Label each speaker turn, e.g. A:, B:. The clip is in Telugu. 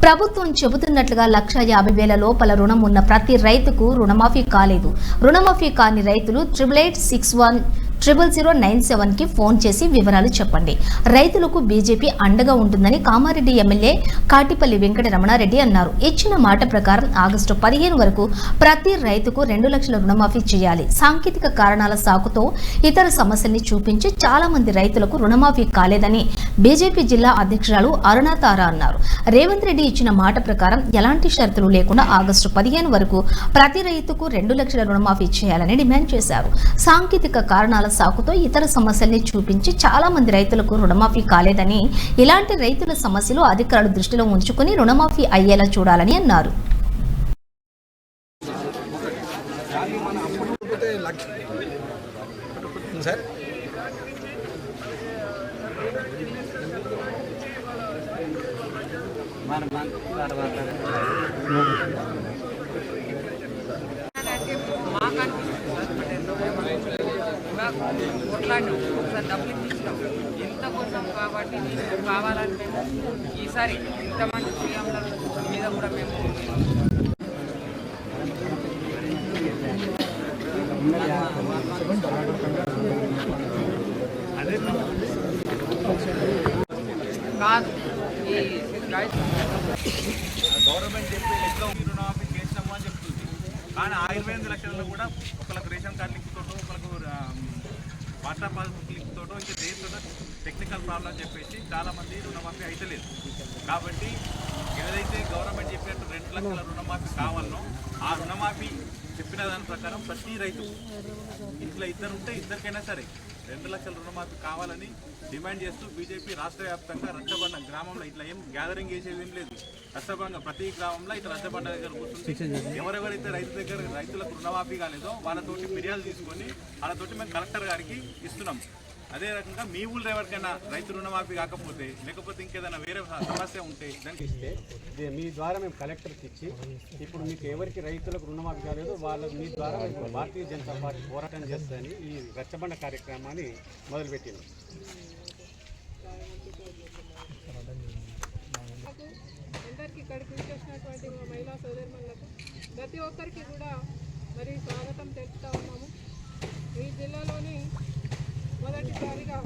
A: ప్రభుత్వం చెబుతున్నట్లుగా 1,50,000 లోపల రుణం ఉన్న ప్రతి రైతుకు రుణమాఫీ కాలేదు. రుణమాఫీ కాని రైతులు 88610097కి ఫోన్ చేసి వివరాలు చెప్పండి. రైతులకు బీజేపీ అండగా ఉంటుందని కామారెడ్డి ఎమ్మెల్యే కాటిపల్లి వెంకట రమణారెడ్డి అన్నారు. ఇచ్చిన మాట ప్రకారం ఆగస్టు 15 వరకు ప్రతి రైతుకు 2 లక్షల రుణమాఫీ చేయాలి. సాంకేతిక కారణాల సాకుతో ఇతర సమస్యల్ని చూపించి చాలా మంది రైతులకు రుణమాఫీ కాలేదని బీజేపీ జిల్లా అధ్యక్షురాలు అరుణ తారా అన్నారు. రేవంత్ రెడ్డి ఇచ్చిన మాట ప్రకారం ఎలాంటి షరతులు లేకుండా ఆగస్టు 15 వరకు ప్రతి రైతుకు 2 లక్షల రుణమాఫీ చేయాలని డిమాండ్ చేశారు. సాంకేతిక కారణాల సాకుతో ఇతర సమస్యల్ని చూపించి చాలా మంది రైతులకు రుణమాఫీ కాలేదని, ఇలాంటి రైతుల సమస్యలు అధికారులు దృష్టిలో ఉంచుకుని రుణమాఫీ అయ్యేలా చూడాలని అన్నారు.
B: కొట్లాడినాం, ఒకసారి డబ్బులు ఇచ్చినాం ఇంత కోసం కాబట్టి కావాలంటే ఈసారి ఇంతమంది సీఎంల మీద కూడా మేము కాదు ఈ
C: గవర్నమెంట్ చెప్పే లెక్క రుణమాఫీ చేసినాము అని చెప్తుంది. కానీ 25 లక్షలలో కూడా ఒకళ్ళకి రేషన్ కార్డు లింక్ తోటో, ఒకళ్ళకు వాటర్ పాస్బుక్ లింక్ తోటో, ఇంకా దేనితోటో టెక్నికల్ ప్రాబ్లం చెప్పేసి చాలామంది రుణమాఫీ అయితే లేదు. కాబట్టి ఏదైతే గవర్నమెంట్ చెప్పినట్టు 2 లక్షల రుణమాఫీ కావాలనో ఆ రుణమాఫీ చెప్పిన దాని ప్రకారం ప్రతి రైతు ఇంట్లో ఇద్దరు ఉంటే ఇద్దరికైనా సరే 2 లక్షల రుణమాఫీ కావాలని డిమాండ్ చేస్తూ బీజేపీ రాష్ట్ర వ్యాప్తంగా రచ్చబండ గ్రామంలో ఇట్లా ఏం గ్యాదరింగ్ చేసేది ఏం లేదు. రచ్చబండ ప్రతి గ్రామంలో ఇట్లా రచ్చబండ దగ్గర కూర్చుంది. ఎవరెవరైతే రైతులకు రుణమాఫీ కాలేదో వాళ్ళతోటి ఫిర్యాదు తీసుకొని వాళ్ళతోటి మేము కలెక్టర్ గారికి ఇస్తున్నాం. అదే రకంగా మీ ఊళ్ళో ఎవరికైనా రైతు రుణమాఫీ కాకపోతే, లేకపోతే ఇంకేదైనా వేరే సమస్య ఉంటే దానికి
D: ఇస్తే మీ ద్వారా మేము కలెక్టర్కి ఇచ్చి ఇప్పుడు మీకు ఎవరికి రైతులకు రుణమాఫీ కాలేదో వాళ్ళ మీ ద్వారా భారతీయ జనతా పార్టీ పోరాటం చేస్తుందని ఈ రచ్చబండ కార్యక్రమాన్ని మొదలుపెట్టింది.
E: అందరికీ ఇక్కడికి వచ్చేసినటువంటి మా మహిళా సోదరులకు ప్రతి ఒక్కరికి కూడా మరి స్వాగతం తెలుపుతా ఉన్నాము. ఈ జిల్లాలోని మొదటిసారిగా